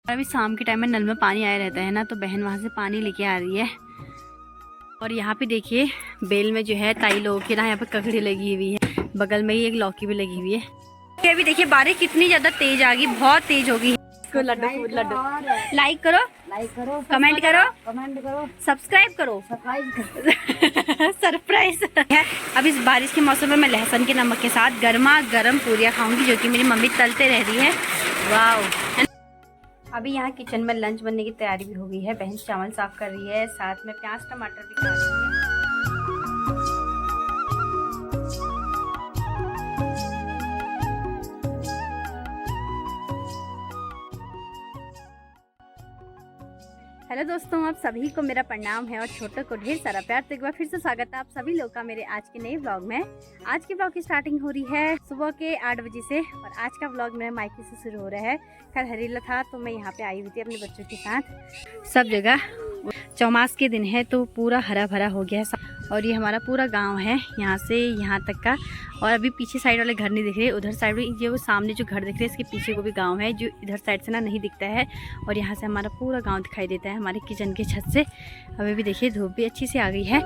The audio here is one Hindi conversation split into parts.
अभी शाम के टाइम में नल में पानी आया रहता है ना, तो बहन वहाँ से पानी लेके आ रही है। और यहाँ पे देखिए बेल में जो है ताई लोगों के ना यहाँ पे ककड़ी लगी हुई है, बगल में ही एक लौकी भी लगी हुई है। अभी देखिए बारिश कितनी ज्यादा तेज आ गई, बहुत तेज होगी। लड्डू लाइक करो, कमेंट करो, सब्सक्राइब करो। सरप्राइज है। अब इस बारिश के मौसम में मैं लहसुन के नमक के साथ गर्मा गर्म पूरियाँ खाऊंगी, जो कि मेरी मम्मी तलते रह रही है। वाह। अभी यहाँ किचन में लंच बनने की तैयारी भी हो गई है। बहन चावल साफ कर रही है, साथ में प्याज टमाटर भी काट रही है। हेलो दोस्तों, आप सभी को मेरा प्रणाम है और छोटों को ढेर सारा प्यार। तो एक बार फिर से स्वागत है आप सभी लोग का मेरे आज के नए व्लॉग में। आज के व्लॉग की स्टार्टिंग हो रही है सुबह के 8 बजे से, और आज का व्लॉग मेरे मायके से शुरू हो रहा है। कल हरीला था तो मैं यहाँ पे आई हुई थी अपने बच्चों के साथ। सब जगह चौमास के दिन है तो पूरा हरा भरा हो गया है, और ये हमारा पूरा गांव है यहाँ से यहाँ तक का। और अभी पीछे साइड वाले घर नहीं दिख रहे, उधर साइड ये वो सामने जो घर दिख रहे हैं इसके पीछे को भी गांव है, जो इधर साइड से ना नहीं दिखता है। और यहाँ से हमारा पूरा गांव दिखाई देता है हमारे किचन के छत से। अभी भी देखिए धूप भी अच्छी से आ गई है।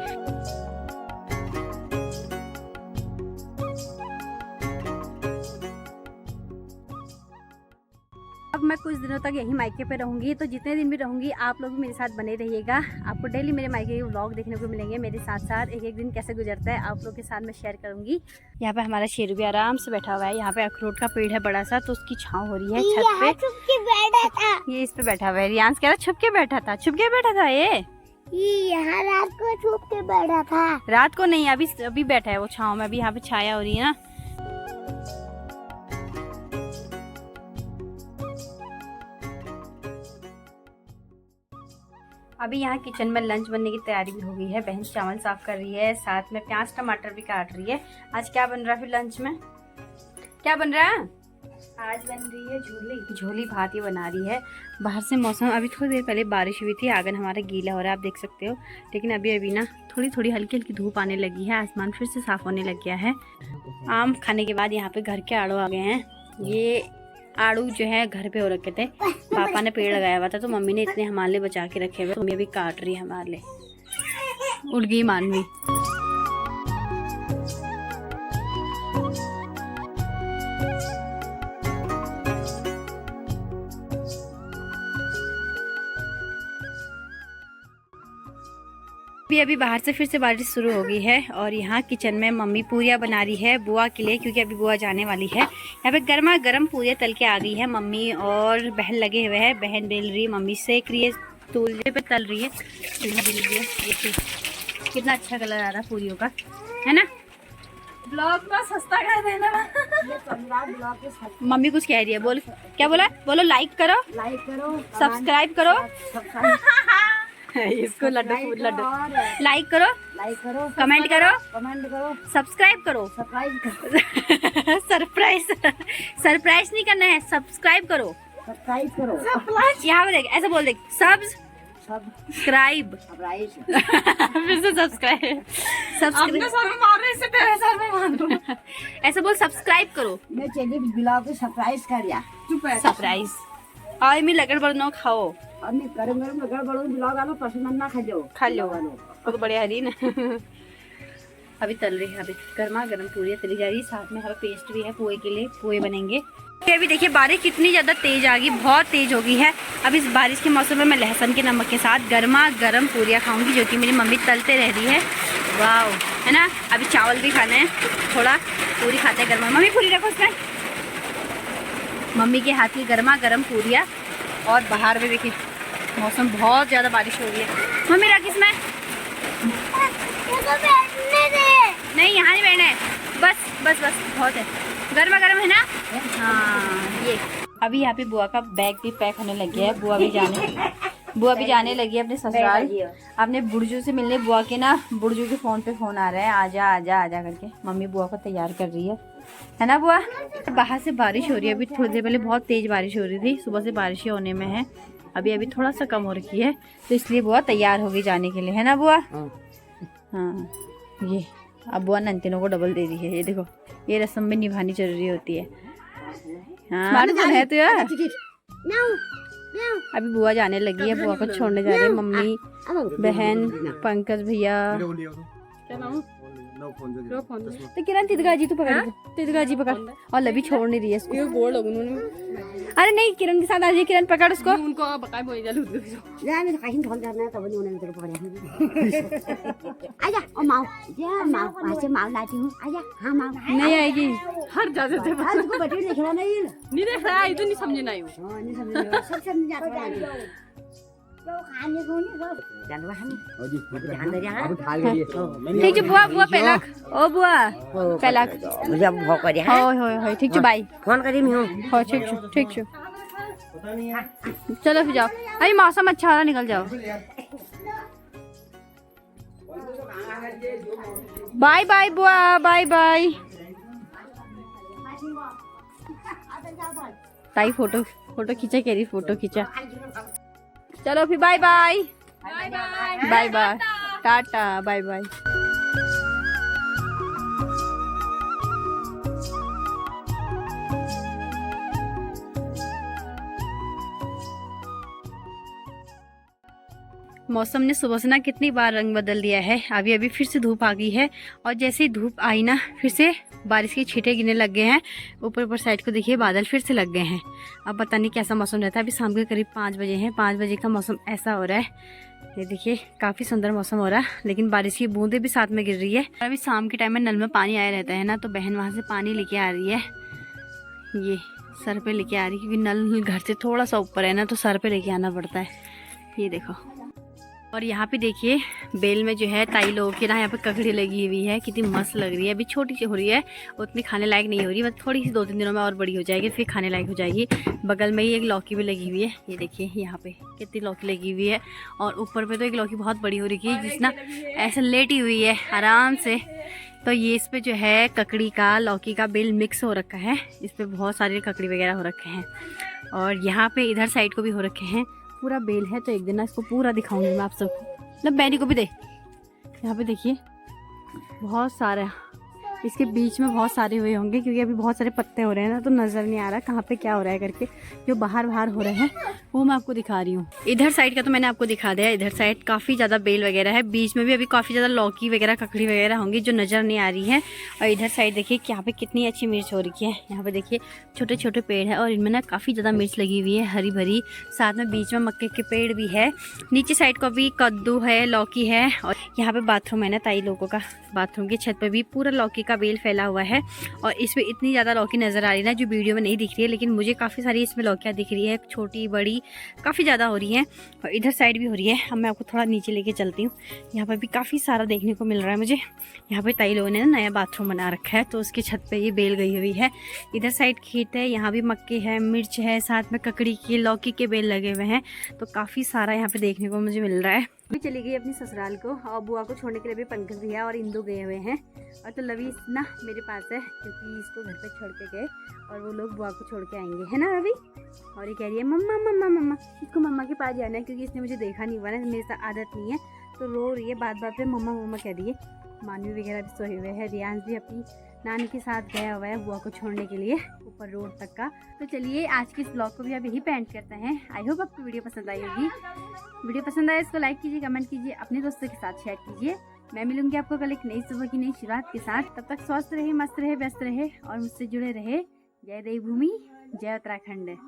अब मैं कुछ दिनों तक यहीं मायके पे रहूंगी, तो जितने दिन भी रहूंगी आप लोग भी मेरे साथ बने रहिएगा। आपको डेली मेरे मायके के व्लॉग देखने को मिलेंगे। मेरे साथ साथ एक एक दिन कैसे गुजरता है आप लोग के साथ मैं शेयर करूंगी। यहाँ पे हमारा शेरू भी आराम से बैठा हुआ है। यहाँ पे अखरोट का पेड़ है बड़ा सा, तो उसकी छाँव हो रही है छत पे। छुप के बैठा था ये, इस पे बैठा हुआ है। रियांश कह रहा छुप के बैठा था, छुप के बैठा था ये यहाँ रात को छुप के बैठा था। रात को नहीं, अभी बैठा है वो छाँव में। अभी यहाँ पे छाया हो रही है ना। अभी यहाँ किचन में लंच बनने की तैयारी भी हो गई है। बहन चावल साफ कर रही है, साथ में प्याज टमाटर भी काट रही है। आज क्या बन रहा है फिर लंच में? क्या बन रहा है? आज बन रही है झोली भात ये बना रही है। बाहर से मौसम अभी थोड़ी देर पहले बारिश हुई थी, आंगन हमारा गीला हो रहा है आप देख सकते हो। लेकिन अभी ना थोड़ी हल्की हल्की धूप आने लगी है, आसमान फिर से साफ होने लग गया है। आम खाने के बाद यहाँ पे घर के आड़ू आ गए हैं। ये आड़ू जो है घर पे हो रखे थे, पापा ने पेड़ लगाया हुआ था तो मम्मी ने इतने हमारे लिए बचा के रखे हुए, तो मम्मी अभी काट रही है हमारे लिए। उड़ गई मानवी। अभी बाहर से फिर से बारिश शुरू हो गई है, और यहाँ किचन में मम्मी पूरियाँ बना रही है बुआ के लिए, क्योंकि अभी बुआ जाने वाली है। यहाँ पे गर्मा गर्म पूरियाँ तल के आ गई है। मम्मी और बहन लगे हुए हैं, बहन बेल रही है, मम्मी सेक रही है, तूल्हे पे तल रही है। कितना अच्छा कलर आ रहा है पूरियों का, है ना? ब्लॉग का सस्ता कर देना। मम्मी कुछ कह रही है, बोल क्या बोला? बोलो लाइक करो, सब्सक्राइब करो। इसको लड्डू लाइक करो, कमेंट करो, सब्सक्राइब करो। सरप्राइज नहीं करना है, सब्सक्राइब करो। यहाँ देख, ऐसा बोल देख, सब्सक्राइब। फिर से सब्सक्राइब ऐसा बोल, सब्सक्राइब करो। सरप्राइज और मैं लगड़ बड़ो खाओ, खा लो वो तो बढ़िया हरी ना। अभी तल रही है, अभी गर्मा गर्म पूरी तली जा रही है, साथ में हमारा पेस्ट भी है पोहे के लिए, पोहे बनेंगे। अभी देखिए बारिश कितनी ज़्यादा तेज आ गई, बहुत तेज हो गई है। अब इस बारिश के मौसम में मैं लहसुन के नमक के साथ गर्मा गर्म पूरियाँ खाऊंगी, जो कि मेरी मम्मी तलते रह रही है। वाह, है ना? अभी चावल भी खाने हैं, थोड़ा पूरी खाते हैं गर्मा। मम्मी पूरी रखो उसमें, मम्मी के हाथ की गर्मा गर्म पूरियाँ। और बाहर में देखिए मौसम बहुत ज़्यादा बारिश हो रही है। मम्मी रख इसमें, नहीं यहाँ नहीं बैठना है, बस बहुत है, गर्मा गर्म है ना। हाँ ये अभी यहाँ पे बुआ का बैग भी पैक होने लग गया है। बुआ भी जाने लगी है अपने ससुराल, अपने बुढ़जू से मिलने। बुआ के ना बुढ़जू के फोन पे फोन आ रहा है, आजा आजा आजा करके। मम्मी बुआ को तैयार कर रही है ना बुआ? बाहर से बारिश हो रही है। अभी थोड़ी देर पहले बहुत तेज बारिश हो रही थी, सुबह से बारिश होने में है। अभी थोड़ा सा कम हो रखी है, तो इसलिए बुआ तैयार होगी जाने के लिए, है ना बुआ? हाँ ये अब बुआ नंतिनों को डबल दे दी है। ये देखो, ये रस्म में निभानी जरूरी होती है। हाँ है तो यार। अभी बुआ जाने लगी है, बुआ को छोड़ने जा रहे हैं मम्मी, बहन, पंकज भैया। तो किरण तिदगाजी तू पकड़, तिदगाजी पकड़, और लभी छोड़ नहीं रही है इसको। अरे नहीं, किरण के साथ आ जाइए, किरण पकड़ उसको। उनको नहीं आएगी, हर जाते नहीं देख रहा है, नहीं समझे नहीं ठीक है बुआ, बुआ पहला ओ बुआ पहला ठीक है भाई फोन करी हो ठीक है चलो फिर जाओ, अभी मौसम अच्छा हो रहा, निकल जाओ। बाय बाय बुआ, बाय बाय। ताई फोटो खींचा, कह रही फोटो खींचा। चलो फिर बाय बाय, बाय बाय, टाटा, बाय बाय। मौसम ने सुबह से ना कितनी बार रंग बदल दिया है। अभी अभी फिर से धूप आ गई है, और जैसे ही धूप आई ना फिर से बारिश के छींटे गिरने लग गए हैं। ऊपर साइड को देखिए बादल फिर से लग गए हैं। अब पता नहीं कैसा मौसम रहता है। अभी शाम के करीब 5 बजे हैं, 5 बजे का मौसम ऐसा हो रहा है। ये देखिए काफ़ी सुंदर मौसम हो रहा है, लेकिन बारिश की बूंदें भी साथ में गिर रही है। अभी शाम के टाइम में नल में पानी आया रहता है ना, तो बहन वहाँ से पानी लेके आ रही है। ये सर पे लेके आ रही है, क्योंकि नल घर से थोड़ा सा ऊपर है ना, तो सर पे लेके आना पड़ता है। ये देखो, और यहाँ पे देखिए बेल में जो है ताई लोगों की ना यहाँ पे ककड़ी लगी हुई है, कितनी मस्त लग रही है। अभी छोटी सी हो रही है, उतनी खाने लायक नहीं हो रही, बस थोड़ी सी 2-3 दिनों में और बड़ी हो जाएगी, फिर खाने लायक हो जाएगी। बगल में ही एक लौकी भी लगी हुई है, ये देखिए यहाँ पे कितनी लौकी लगी हुई है। और ऊपर पे तो एक लौकी बहुत बड़ी हो रही है, जिस ना ऐसे लेटी हुई है आराम से। तो ये इस पर जो है ककड़ी का लौकी का बेल मिक्स हो रखा है, इस पर बहुत सारे ककड़ी वगैरह हो रखे हैं। और यहाँ पे इधर साइड को भी हो रखे हैं, पूरा बेल है। तो एक दिन ना इसको पूरा दिखाऊंगी मैं आप सबको, मतलब बैनी को भी दे। यहाँ पे देखिए बहुत सारा, इसके बीच में बहुत सारे हुए होंगे, क्योंकि अभी बहुत सारे पत्ते हो रहे हैं ना, तो नज़र नहीं आ रहा कहाँ पे क्या हो रहा है करके। जो बाहर हो रहे हैं वो मैं आपको दिखा रही हूँ। इधर साइड का तो मैंने आपको दिखा दिया। इधर साइड काफ़ी ज़्यादा बेल वगैरह है, बीच में भी अभी काफ़ी ज़्यादा लौकी वगैरह ककड़ी वगैरह होंगी जो नज़र नहीं आ रही है। और इधर साइड देखिए कि यहाँ पे कितनी अच्छी मिर्च हो रही है। यहाँ पे देखिए छोटे छोटे पेड़ है, और इनमें ना काफ़ी ज़्यादा मिर्च लगी हुई है, हरी भरी। साथ में बीच में मक्के के पेड़ भी है। नीचे साइड को भी कद्दू है, लौकी है। और यहाँ पे बाथरूम है ना ताई लोगों का, बाथरूम की छत पर भी पूरा लौकी का बेल फैला हुआ है। और इसमें इतनी ज़्यादा लौकी नज़र आ रही है ना, जो वीडियो में नहीं दिख रही है, लेकिन मुझे काफ़ी सारी इसमें लौकियाँ दिख रही है, छोटी बड़ी काफ़ी ज़्यादा हो रही हैं। और इधर साइड भी हो रही है। अब मैं आपको थोड़ा नीचे लेके चलती हूँ। यहाँ पर भी काफ़ी सारा देखने को मिल रहा है मुझे। यहाँ पे ताई लोगों ने ना नया बाथरूम बना रखा है, तो उसकी छत पे ये बेल गई हुई है। इधर साइड खेत है, यहाँ भी मक्के है, मिर्च है, साथ में ककड़ी की लौकी के बेल लगे हुए हैं। तो काफ़ी सारा यहाँ पे देखने को मुझे मिल रहा है। अभी चली गई अपनी ससुराल को, और बुआ को छोड़ने के लिए भी पंकज भैया और इंदू गए हुए हैं। और तो लवी ना मेरे पास है, क्योंकि इसको घर पे छोड़ के गए, और वो लोग बुआ को छोड़ के आएंगे, है ना रवि। और ये कह रही है मम्मा मम्मा मम्मा, इसको मम्मा के पास जाना है, क्योंकि इसने मुझे देखा नहीं हुआ ना, मेरे साथ आदत नहीं है, तो रो रही है बात बात पे मम्मा मम्मा कह रही है। मानवी वगैरह भी सोए हुए हैं, रियांश भी अपनी नानी के साथ गया हुआ है बुआ को छोड़ने के लिए ऊपर रोड तक का। तो चलिए आज के इस ब्लॉग को भी अब यही पेंट करते हैं। आई होप आपको वीडियो पसंद आई होगी। वीडियो पसंद आए इसको लाइक कीजिए, कमेंट कीजिए, अपने दोस्तों के साथ शेयर कीजिए। मैं मिलूंगी आपको कल एक नई सुबह की नई शुरुआत के साथ। तब तक स्वस्थ रहे, मस्त रहे, व्यस्त रहे और मुझसे जुड़े रहे। जय देवभूमि, जय उत्तराखंड।